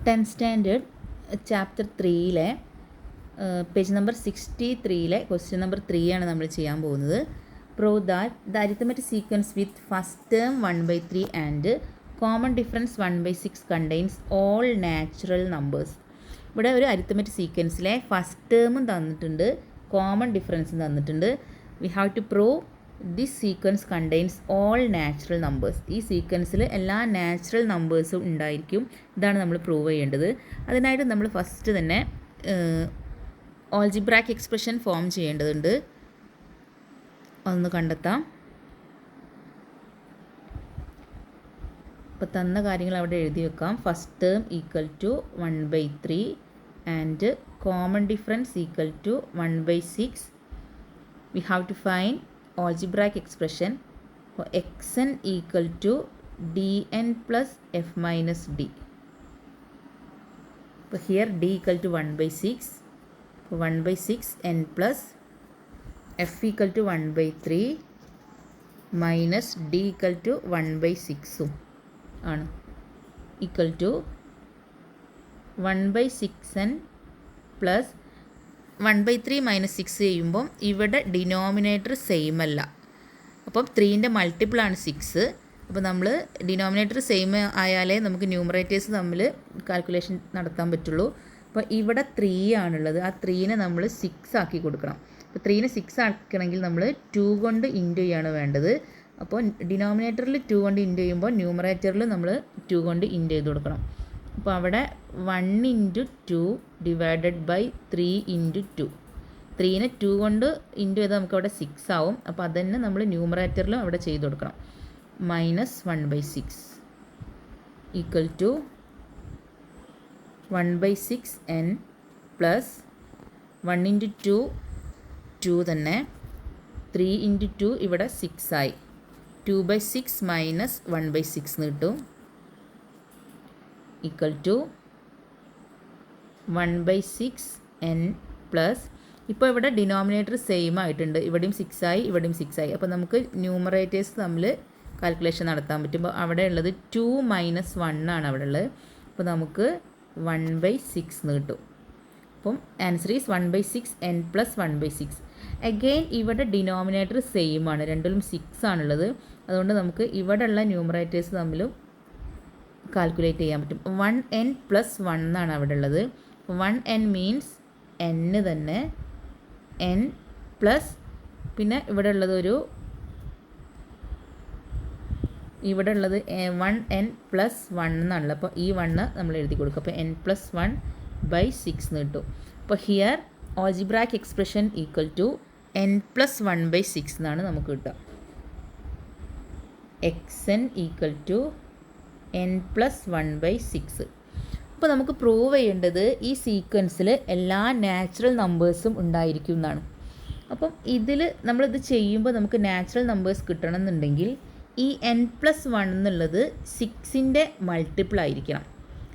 10th standard chapter 3-ലെ page number 63-ലെ question number 3 ആണ് നമ്മൾ ചെയ്യാൻ പോകുന്നത്. Prove that the arithmetic sequence with first term 1/3 and common difference 1/6 contains all natural numbers. ഇവിടെ ഒരു അരിത്തമെറ്റിക് സീക്വൻസിലെ ഫസ്റ്റ് ടേമും തന്നിട്ടുണ്ട്, കോമൺ ഡിഫറൻസും തന്നിട്ടുണ്ട്. We have to prove this sequence contains all natural numbers. ഈ സീക്വൻസിൽ എല്ലാ നാച്ചുറൽ നമ്പേഴ്സും ഉണ്ടായിരിക്കും. ഇതാണ് നമ്മൾ പ്രൂവ് ചെയ്യേണ്ടത്. അതിനായിട്ട് നമ്മൾ ഫസ്റ്റ് തന്നെ ഓൾജിബ്രാക് എക്സ്പ്രഷൻ ഫോം ചെയ്യേണ്ടതുണ്ട്. അതൊന്ന് കണ്ടെത്താം. അപ്പോൾ തന്ന കാര്യങ്ങൾ അവിടെ എഴുതി വെക്കാം. First term equal to 1/3 and common difference equal to 1/6. We have to find algebraic expression for xn equal to dn plus f minus d. So here d equal to 1/6, 1/6 n plus f equal to 1/3 minus d equal to 1/6 ആണ് equal to 1/6n plus 1/3 minus 6 ചെയ്യുമ്പം ഇവിടെ denominator same അല്ല. അപ്പം 3ൻ്റെ മൾട്ടിപ്പിളാണ് 6. അപ്പോൾ നമ്മൾ denominator same ആയാലേ നമുക്ക് numerators തമ്മിൽ calculation നടത്താൻ പറ്റുള്ളൂ. അപ്പോൾ ഇവിടെ 3 ആണുള്ളത്. ആ 3നെ നമ്മൾ 6 ആക്കി കൊടുക്കണം. അപ്പോൾ 3നെ 6 ആക്കണമെങ്കിൽ നമ്മൾ 2 കൊണ്ട് ഇൻറ്റു ചെയ്യാണ് വേണ്ടത്. അപ്പോൾ ഡിനോമിനേറ്ററിൽ 2 കൊണ്ട് ഇൻറ്റു ചെയ്യുമ്പോൾ ന്യൂമറേറ്ററിൽ നമ്മൾ 2 കൊണ്ട് ഇൻറ്റു ചെയ്ത് കൊടുക്കണം. അപ്പോൾ അവിടെ 1 × 2 ഡിവൈഡഡ് ബൈ 3 × 2. 3നെ 2 കൊണ്ട് ഇൻറ്റു ചെയ്താൽ നമുക്ക് അവിടെ 6 ആവും. അപ്പോൾ അതന്നെ നമ്മൾ ന്യൂമറേറ്ററിലും അവിടെ ചെയ്ത് കൊടുക്കണം. Minus 1/6 equal to 1/6n plus 1 × 2 2 തന്നെ, 3 × 2 ഇവിടെ 6 ആയി. 2/6 മൈനസ് 1/6 എന്ന് കിട്ടും ഈക്വൽ ടു 1/6n പ്ലസ്, ഇപ്പോൾ ഇവിടെ ഡിനോമിനേറ്റർ സെയിം ആയിട്ടുണ്ട്. ഇവിടെയും 6 ആയി, ഇവിടെയും 6 ആയി. അപ്പോൾ നമുക്ക് ന്യൂമറേറ്റേഴ്സ് തമ്മിൽ കാൽക്കുലേഷൻ നടത്താൻ പറ്റും. അപ്പോൾ അവിടെ ഉള്ളത് 2 - 1 ആണ് അവിടെ ഉള്ളത്. അപ്പോൾ നമുക്ക് 1/6 എന്ന് കിട്ടും. അപ്പം answer is 1/6n plus 1/6. Again ഇവിടെ ഡിനോമിനേറ്റർ സെയിം ആണ്, രണ്ടിലും 6 ആണുള്ളത്. അതുകൊണ്ട് നമുക്ക് ഇവിടെ ഉള്ള ന്യൂമറേറ്റേഴ്സ് തമ്മിലും കാൽക്കുലേറ്റ് ചെയ്യാൻ പറ്റും. 1n പ്ലസ് 1 എന്നാണ് അവിടെ ഉള്ളത്. 1n മീൻസ് n തന്നെ, n പ്ലസ് പിന്നെ ഇവിടെ ഉള്ളത് ഇവിടെ ഉള്ളത് 1n പ്ലസ് 1 എന്നാണല്ലോ. അപ്പോൾ ഈ 1 നമ്മൾ എഴുതി കൊടുക്കും. അപ്പോൾ n പ്ലസ് 1/6 എന്ന് കിട്ടും. അപ്പോൾ here algebraic expression equal to n plus 1/6 എന്നാണ് നമുക്ക് കിട്ടുക. xn equal to n plus 1/6. അപ്പോൾ നമുക്ക് പ്രൂവ് ചെയ്യേണ്ടത് ഈ സീക്വൻസിൽ എല്ലാ നാച്ചുറൽ നമ്പേഴ്സും ഉണ്ടായിരിക്കും എന്നാണ്. അപ്പം ഇതിൽ നമ്മളിത് ചെയ്യുമ്പോൾ നമുക്ക് നാച്ചുറൽ നമ്പേഴ്സ് കിട്ടണം എന്നുണ്ടെങ്കിൽ ഈ n പ്ലസ് 1 എന്നുള്ളത് 6ൻ്റെ മൾട്ടിപ്പിൾ ആയിരിക്കണം.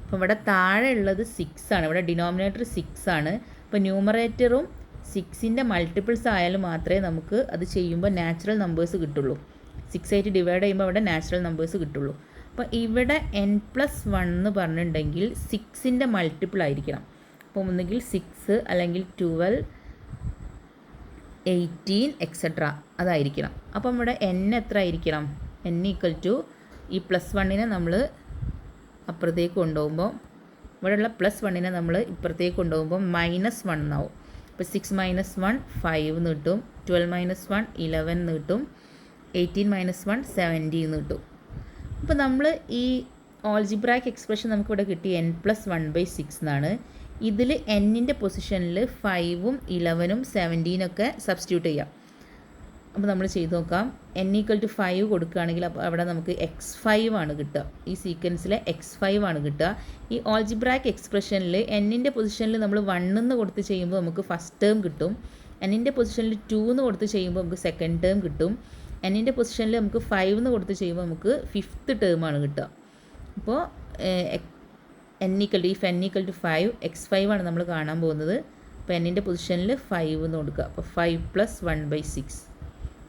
അപ്പോൾ ഇവിടെ താഴെ ഉള്ളത് 6 ആണ്, ഇവിടെ ഡിനോമിനേറ്റർ 6 ആണ്. അപ്പോൾ ന്യൂമറേറ്ററും 6ൻ്റെ മൾട്ടിപ്പിൾസ് ആയാലും മാത്രമേ നമുക്ക് അത് ചെയ്യുമ്പോൾ നാച്ചുറൽ നമ്പേഴ്സ് കിട്ടുള്ളൂ. 6 ആയിട്ട് ഡിവൈഡ് ചെയ്യുമ്പോൾ അവിടെ നാച്ചുറൽ നമ്പേഴ്സ് കിട്ടുള്ളൂ. അപ്പോൾ ഇവിടെ n പ്ലസ് 1 എന്ന് പറഞ്ഞിട്ടുണ്ടെങ്കിൽ 6ൻ്റെ മൾട്ടിപ്പിൾ ആയിരിക്കണം. അപ്പോൾ ഒന്നുകിൽ 6 അല്ലെങ്കിൽ 12, 18 എക്സെട്ര അതായിരിക്കണം. അപ്പം ഇവിടെ n എത്ര ആയിരിക്കണം? n ഈക്വൽ ടു ഈ പ്ലസ് 1നെ നമ്മൾ അപ്പുറത്തേക്ക് കൊണ്ടുപോകുമ്പോൾ, ഇവിടെയുള്ള പ്ലസ് 1നെ നമ്മൾ ഇപ്പുറത്തേക്ക് കൊണ്ടുപോകുമ്പോൾ മൈനസ് 1 എന്നാവും. അപ്പോൾ 6 - 1 5 എന്ന് കിട്ടും, 12 - 1 11 എന്ന് കിട്ടും, 18 - 1 17 എന്ന് കിട്ടും. അപ്പോൾ നമ്മൾ ഈ ഓൾജിബ്രാക് എക്സ്പ്രഷൻ നമുക്കിവിടെ കിട്ടി n പ്ലസ് 1/6 എന്നാണ്. ഇതിൽ n-ൻ്റെ പൊസിഷനിൽ 5ഉം 11ഉം 17 ഒക്കെ സബ്സ്റ്റിറ്റ്യൂട്ട് ചെയ്യാം. അപ്പോൾ നമ്മൾ ചെയ്ത് നോക്കാം. n ഈക്വൽ ടു 5 കൊടുക്കുകയാണെങ്കിൽ അപ്പോൾ അവിടെ നമുക്ക് x5 ആണ് കിട്ടുക. ഈ സീക്വൻസിലെ x5 ആണ് കിട്ടുക. ഈ ഓൾജിബ്രാക് എക്സ്പ്രഷനിൽ n-ൻ്റെ പൊസിഷനിൽ നമ്മൾ 1 എന്ന് കൊടുത്ത് ചെയ്യുമ്പോൾ നമുക്ക് ഫസ്റ്റ് ടേം കിട്ടും. n-ൻ്റെ പൊസിഷനിൽ 2 എന്ന് കൊടുത്ത് ചെയ്യുമ്പോൾ നമുക്ക് സെക്കൻഡ് ടേം കിട്ടും. n-ൻ്റെ പൊസിഷനിൽ നമുക്ക് 5 എന്ന് കൊടുത്ത് ചെയ്യുമ്പോൾ നമുക്ക് 5th ടേമാണ് കിട്ടുക. അപ്പോൾ n ഈക്വൽ ടു 5 x5 ആണ് നമ്മൾ കാണാൻ പോകുന്നത്. അപ്പോൾ n-ൻ്റെ പൊസിഷനിൽ 5 എന്ന് കൊടുക്കുക. അപ്പോൾ 5 പ്ലസ് 1/6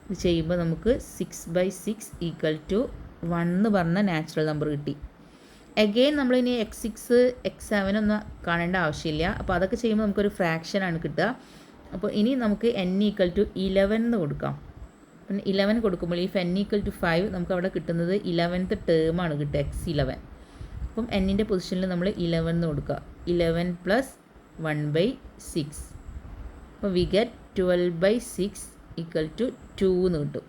ഇത് ചെയ്യുമ്പോൾ നമുക്ക് 6/6 ഈക്വൽ ടു 1 എന്ന് പറഞ്ഞ നാച്ചുറൽ നമ്പർ കിട്ടി. അഗെയിൻ നമ്മളിനി x6 x7 ഒന്നും കാണേണ്ട ആവശ്യമില്ല. അപ്പോൾ അതൊക്കെ ചെയ്യുമ്പോൾ നമുക്കൊരു ഫ്രാക്ഷനാണ് കിട്ടുക. അപ്പോൾ ഇനി നമുക്ക് n ഈക്വൽ ടു 11 എന്ന് കൊടുക്കാം. പിന്നെ 11 കൊടുക്കുമ്പോൾ ഈ n ഈക്വൽ ടു 5 നമുക്ക് അവിടെ കിട്ടുന്നത് 11th ടേമാണ് കിട്ടുക, x11. അപ്പം എന്നിൻ്റെ പൊസിഷനിൽ നമ്മൾ 11 എന്ന് കൊടുക്കുക. 11 പ്ലസ് 1/6. അപ്പോൾ വി ഗെറ്റ് 12/6 ഈക്വൽ ടു 2 എന്ന് കിട്ടും.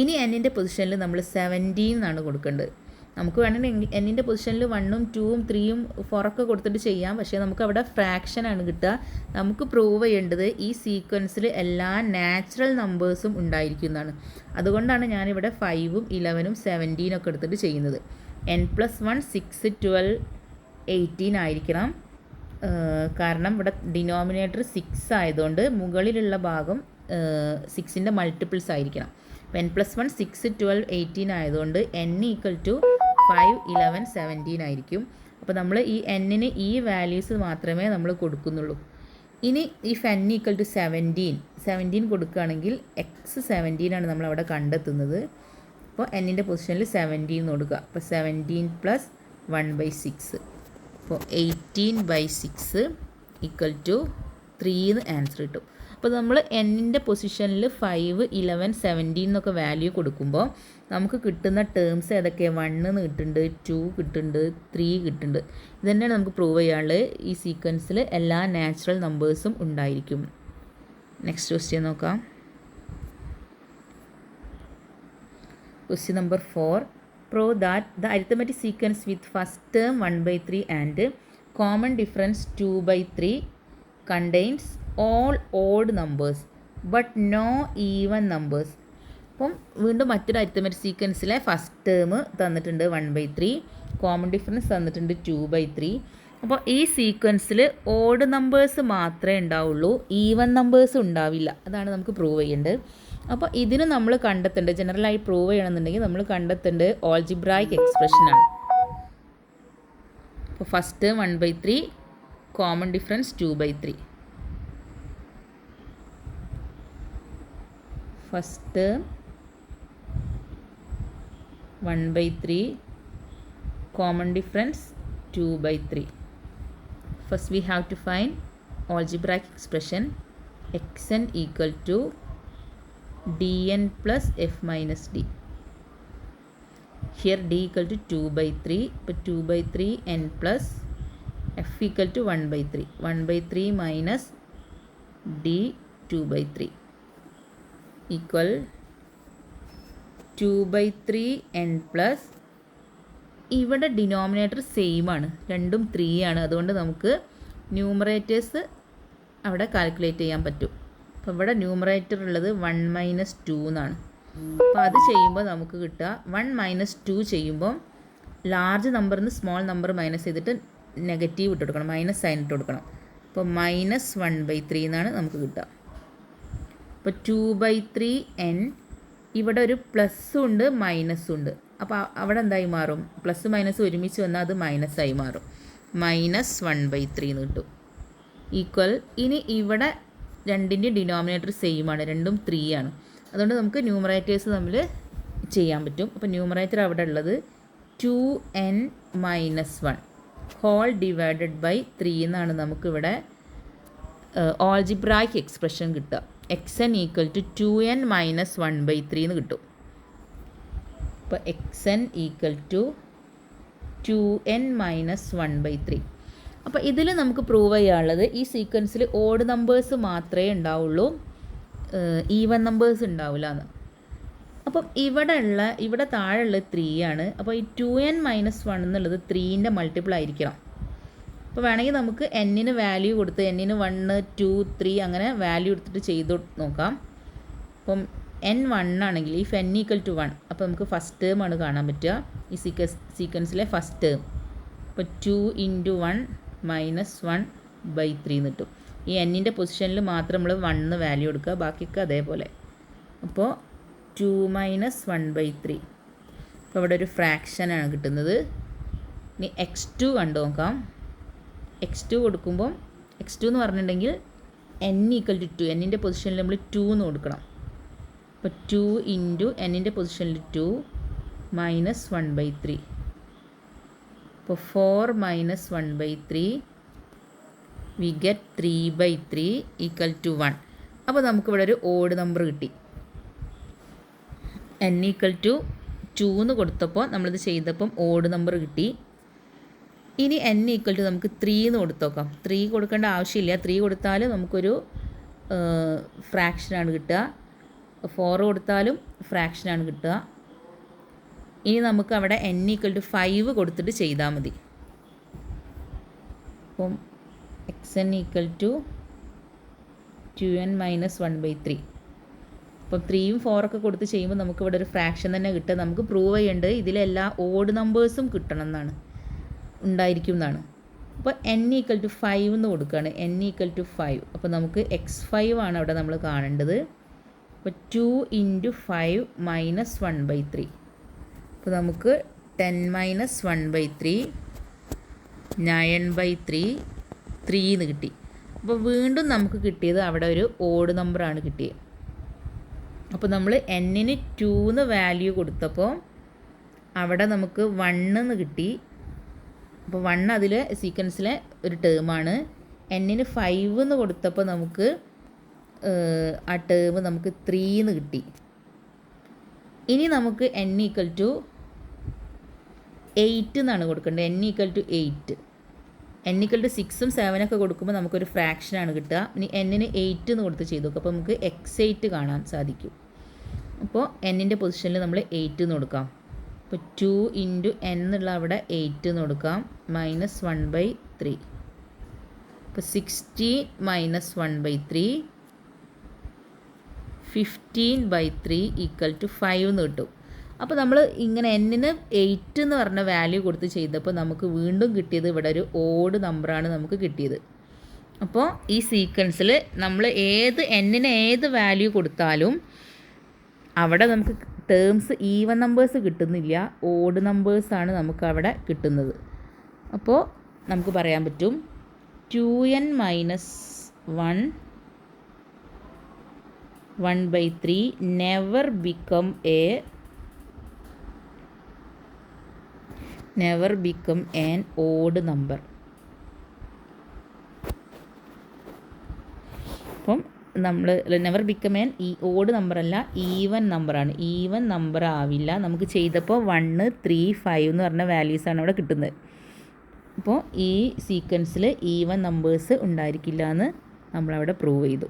ഇനി എന്നിൻ്റെ പൊസിഷനിൽ നമ്മൾ 17 എന്നാണ് കൊടുക്കേണ്ടത്. നമുക്ക് വേണമെങ്കിൽ എന്നിൻ്റെ പൊസിഷനിൽ 1ഉം 2ഉം 3ഉം 4ഒക്കെ കൊടുത്തിട്ട് ചെയ്യാം. പക്ഷേ നമുക്ക് അവിടെ ഫ്രാക്ഷനാണ് കിട്ടുക. നമുക്ക് പ്രൂവ് ചെയ്യേണ്ടത് ഈ സീക്വൻസിൽ എല്ലാ നാച്ചുറൽ നമ്പേഴ്സും ഉണ്ടായിരിക്കുന്നതാണ്. അതുകൊണ്ടാണ് ഞാനിവിടെ 5ഉം 11ഉം 17 ഒക്കെ എടുത്തിട്ട് ചെയ്യുന്നത്. n+1 6 12 18 ആയിരിക്കണം. കാരണം ഇവിടെ ഡിനോമിനേറ്റർ 6 ആയതുകൊണ്ട് മുകളിലുള്ള ഭാഗം 6ൻ്റെ മൾട്ടിപ്പിൾസ് ആയിരിക്കണം. അപ്പോൾ n+1 6 12 18 ആയതുകൊണ്ട് n ഈക്വൽ ടു 5 11 17 ആയിരിക്കും. അപ്പോൾ നമ്മൾ ഈ എന്നിന് ഈ വാല്യൂസ് മാത്രമേ നമ്മൾ കൊടുക്കുന്നുള്ളൂ. ഇനി if n ഈക്വൽ ടു 17 കൊടുക്കുകയാണെങ്കിൽ x17 ആണ് നമ്മളവിടെ കണ്ടെത്തുന്നത്. അപ്പോൾ എന്നിൻ്റെ പൊസിഷനിൽ 17 കൊടുക്കുക. അപ്പോൾ 17 പ്ലസ് 1/6. അപ്പോൾ 18/6 ഈക്വൽ ടു 3 എന്ന് ആൻസർ കിട്ടും. അപ്പോൾ നമ്മൾ എന്നിൻ്റെ പൊസിഷനിൽ 5 11 17 എന്നൊക്കെ വാല്യൂ കൊടുക്കുമ്പോൾ നമുക്ക് കിട്ടുന്ന ടേംസ് ഏതൊക്കെയാണ്? 1 എന്ന് കിട്ടുന്നുണ്ട്, 2 കിട്ടുന്നുണ്ട്, 3 കിട്ടുന്നുണ്ട്. ഇത് തന്നെയാണ് നമുക്ക് പ്രൂവ് ചെയ്യാനുള്ളത്. ഈ സീക്വൻസിൽ എല്ലാ നാച്ചുറൽ നമ്പേഴ്സും ഉണ്ടായിരിക്കും. നെക്സ്റ്റ് ക്വസ്റ്റ്യൻ നോക്കാം. Question number 4. Prove that the arithmetic sequence with first term 1/3 and common difference 2/3 contains all odd numbers but no even numbers. അപ്പം വീണ്ടും മറ്റൊരു അരിത്തമെറ്റിക് സീക്വൻസിലെ ഫസ്റ്റ് ടേം തന്നിട്ടുണ്ട് 1/3, കോമൺ ഡിഫറൻസ് തന്നിട്ടുണ്ട് 2/3. അപ്പോൾ ഈ സീക്വൻസിൽ ഓഡ് നമ്പേഴ്സ് മാത്രമേ ഉണ്ടാവുള്ളൂ, ഈവൻ നമ്പേഴ്സ് ഉണ്ടാവില്ല. അതാണ് നമുക്ക് പ്രൂവ് ചെയ്യേണ്ടത്. അപ്പോൾ ഇതിന് നമ്മൾ കണ്ടെത്തേണ്ടത്, ജനറലായി പ്രൂവ് ചെയ്യണമെന്നുണ്ടെങ്കിൽ നമ്മൾ കണ്ടെത്തേണ്ടത് ഓൾജിബ്രായിക് എക്സ്പ്രഷനാണ്. അപ്പോൾ first term 1/3, common difference 2/3. First term 1/3, common difference 2/3. First we have to find algebraic expression xn equal to dn plus f minus d. Here d equal to 2/3, but 2/3 n plus f equal to 1/3. 1/3 minus d 2/3 equal 2/3 n plus, ഇവിടെ denominator same ആണ്, രണ്ടും 3 ആണ്. അതുകൊണ്ട് നമുക്ക് numerators അവിടെ calculate ചെയ്യാൻ പറ്റും. അപ്പോൾ ഇവിടെ ന്യൂമറേറ്റർ ഉള്ളത് 1 - 2 എന്നാണ്. അപ്പോൾ അത് ചെയ്യുമ്പോൾ നമുക്ക് കിട്ടുക 1 - 2 ചെയ്യുമ്പോൾ ലാർജ് നമ്പറിൽ നിന്ന് സ്മോൾ നമ്പർ മൈനസ് ചെയ്തിട്ട് നെഗറ്റീവ് ഇട്ട് കൊടുക്കണം, മൈനസ് സൈൻ ഇട്ട് കൊടുക്കണം. അപ്പോൾ -1/3 എന്നാണ് നമുക്ക് കിട്ടുക. അപ്പോൾ 2/3 n, ഇവിടെ ഒരു പ്ലസ്സും ഉണ്ട് മൈനസും ഉണ്ട്. അപ്പോൾ അവിടെ എന്തായി മാറും? പ്ലസ് മൈനസ് ഒരുമിച്ച് വന്നാൽ അത് മൈനസായി മാറും. -1/3 എന്ന് കിട്ടും. ഈക്വൽ, ഇനി ഇവിടെ രണ്ടിൻ്റെ ഡിനോമിനേറ്റർ സെയിം ആണ്, രണ്ടും 3 ആണ്. അതുകൊണ്ട് നമുക്ക് ന്യൂമറേറ്റേഴ്സ് തമ്മിൽ ചെയ്യാൻ പറ്റും. അപ്പോൾ ന്യൂമറേറ്റർ അവിടെ ഉള്ളത് 2n - 1 ഹോൾ ഡിവൈഡഡ് ബൈ 3 എന്നാണ് നമുക്കിവിടെ ഓൾജിബ്രായിക് എക്സ്പ്രഷൻ കിട്ടുക. xn ഈക്വൽ ടു 2n - 1/3 എന്ന് കിട്ടും. അപ്പോൾ xn ഈക്വൽ ടു 2n - 1/3. അപ്പോൾ ഇതിൽ നമുക്ക് പ്രൂവ് ചെയ്യാനുള്ളത് ഈ സീക്വൻസിൽ ഓഡ് നമ്പേഴ്സ് മാത്രമേ ഉണ്ടാവുള്ളൂ, ഈവൻ നമ്പേഴ്സ് ഉണ്ടാവില്ല എന്ന്. അപ്പം ഇവിടെ താഴെയുള്ളത് 3 ആണ്. അപ്പോൾ ഈ 2n - 1 എന്നുള്ളത് 3ൻ്റെ മൾട്ടിപ്പിൾ ആയിരിക്കണം. അപ്പോൾ വേണമെങ്കിൽ നമുക്ക് എന്നിന് വാല്യൂ കൊടുത്ത് എന്നിന് 1 2 3 അങ്ങനെ വാല്യൂ എടുത്തിട്ട് ചെയ്ത് നോക്കാം. അപ്പം n 1 ആണെങ്കിൽ ഈ n ഈക്വൽ ടു 1, അപ്പോൾ നമുക്ക് ഫസ്റ്റ് ടേം ആണ് കാണാൻ പറ്റുക, ഈ സീക്വൻസിലെ ഫസ്റ്റ് ടേം. അപ്പോൾ 2 × 1 - 1/3 എന്ന് കിട്ടും. ഈ എന്നിൻ്റെ പൊസിഷനിൽ മാത്രം നമ്മൾ 1 വാല്യൂ എടുക്കുക, ബാക്കിയൊക്കെ അതേപോലെ. അപ്പോൾ 2 - 1/3. അപ്പോൾ ഇവിടെ ഒരു ഫ്രാക്ഷനാണ് കിട്ടുന്നത്. ഇനി x2 കണ്ടു നോക്കാം. x2 കൊടുക്കുമ്പോൾ x2 എന്ന് പറഞ്ഞിട്ടുണ്ടെങ്കിൽ n ഈക്വൽ ടു 2, എന്നിൻ്റെ പൊസിഷനിൽ നമ്മൾ 2 എന്ന് കൊടുക്കണം. അപ്പോൾ 2 × എന്നിൻ്റെ പൊസിഷനിൽ 2 - 1/3. അപ്പോൾ 4 minus 1/3 we get 3/3 equal to 1. അപ്പോൾ നമുക്കിവിടെ ഒരു ഓഡ് നമ്പർ കിട്ടി. n ഈക്വൽ ടു 2 എന്ന് കൊടുത്തപ്പോൾ നമ്മളിത് ചെയ്തപ്പം ഓഡ് നമ്പർ കിട്ടി. ഇനി n ഈക്വൽ ടു നമുക്ക് 3 എന്ന് കൊടുത്ത് നോക്കാം. 3 കൊടുക്കേണ്ട ആവശ്യമില്ല. 3 കൊടുത്താൽ നമുക്കൊരു ഫ്രാക്ഷനാണ് കിട്ടുക. 4 കൊടുത്താലും ഫ്രാക്ഷനാണ് കിട്ടുക. ഇനി നമുക്ക് അവിടെ n ഈക്വൽ ടു 5 കൊടുത്തിട്ട് ചെയ്താൽ മതി. അപ്പം xn equal to 2n minus 1/3. അപ്പം 3ഉം 4ഒക്കെ കൊടുത്ത് ചെയ്യുമ്പോൾ നമുക്കിവിടെ ഒരു ഫ്രാക്ഷൻ തന്നെ കിട്ടുക. നമുക്ക് പ്രൂവ് ചെയ്യേണ്ടത് ഇതിലെല്ലാ ഓഡ് നമ്പേഴ്സും കിട്ടണം എന്നാണ്, ഉണ്ടായിരിക്കും എന്നാണ്. അപ്പോൾ n ഈക്വൽ ടു 5 എന്ന് കൊടുക്കുകയാണ്. n equal to 5. അപ്പോൾ നമുക്ക് x5 ആണ് അവിടെ നമ്മൾ കാണേണ്ടത്. അപ്പോൾ 2 × 5 മൈനസ് 1/3. അപ്പോൾ നമുക്ക് 10 മൈനസ് 1/3 9/3 3 എന്ന് കിട്ടി. അപ്പോൾ വീണ്ടും നമുക്ക് കിട്ടിയത് അവിടെ ഒരു ഓഡ് നമ്പറാണ് കിട്ടിയത്. അപ്പോൾ നമ്മൾ n-ന് 2 എന്ന് വാല്യൂ കൊടുത്തപ്പോൾ അവിടെ നമുക്ക് 1 എന്ന് കിട്ടി. അപ്പോൾ 1 അതിൽ സീക്വൻസിലെ ഒരു ടേമാണ്. n-ന് 5 എന്ന് കൊടുത്തപ്പോൾ നമുക്ക് ആ ടേം നമുക്ക് 3 എന്ന് കിട്ടി. ഇനി നമുക്ക് n ഈക്വൽ ടു 8 എന്നാണ് കൊടുക്കേണ്ടത്. n equal to 8. n equal to 6ഉം 7ഒക്കെ കൊടുക്കുമ്പോൾ നമുക്കൊരു ഫ്രാക്ഷനാണ് കിട്ടുക. ഇനി n-ന് 8 എന്ന് കൊടുത്ത് ചെയ്തു നോക്കുക. അപ്പോൾ നമുക്ക് x8 കാണാൻ സാധിക്കും. അപ്പോൾ n-ൻ്റെ പൊസിഷനിൽ നമ്മൾ 8 എന്ന് കൊടുക്കാം. അപ്പോൾ 2 × n എന്നുള്ള അവിടെ 8 എന്ന് കൊടുക്കാം. മൈനസ് 1/3. അപ്പോൾ 16 മൈനസ് 1/3 15/3 ഈക്വൽ ടു 5 എന്ന് കിട്ടും. അപ്പോൾ നമ്മൾ ഇങ്ങനെ n-ന് 8 എന്ന് പറഞ്ഞ വാല്യൂ കൊടുത്ത് ചെയ്തപ്പോൾ നമുക്ക് വീണ്ടും കിട്ടിയത് ഇവിടെ ഒരു ഓഡ് നമ്പറാണ് നമുക്ക് കിട്ടിയത്. അപ്പോൾ ഈ സീക്വൻസിൽ നമ്മൾ n-ന് ഏത് വാല്യൂ കൊടുത്താലും അവിടെ നമുക്ക് ടേംസ് ഈവൻ നമ്പേഴ്സ് കിട്ടുന്നില്ല, ഓഡ് നമ്പേഴ്സാണ് നമുക്ക് അവിടെ കിട്ടുന്നത്. അപ്പോൾ നമുക്ക് പറയാൻ പറ്റും 2n minus 1/3 never become an odd number. അപ്പം നമ്മൾ never become an odd number അല്ല, ഈവൻ നമ്പറാണ്. ഈവൻ നമ്പർ ആവില്ല. നമുക്ക് ചെയ്തപ്പോൾ 1 3 5 എന്ന് പറഞ്ഞ വാല്യൂസാണ് അവിടെ കിട്ടുന്നത്. അപ്പോൾ ഈ സീക്വൻസിൽ ഈവൻ നമ്പേഴ്സ് ഉണ്ടായിരിക്കില്ല എന്ന് നമ്മളവിടെ പ്രൂവ് ചെയ്തു.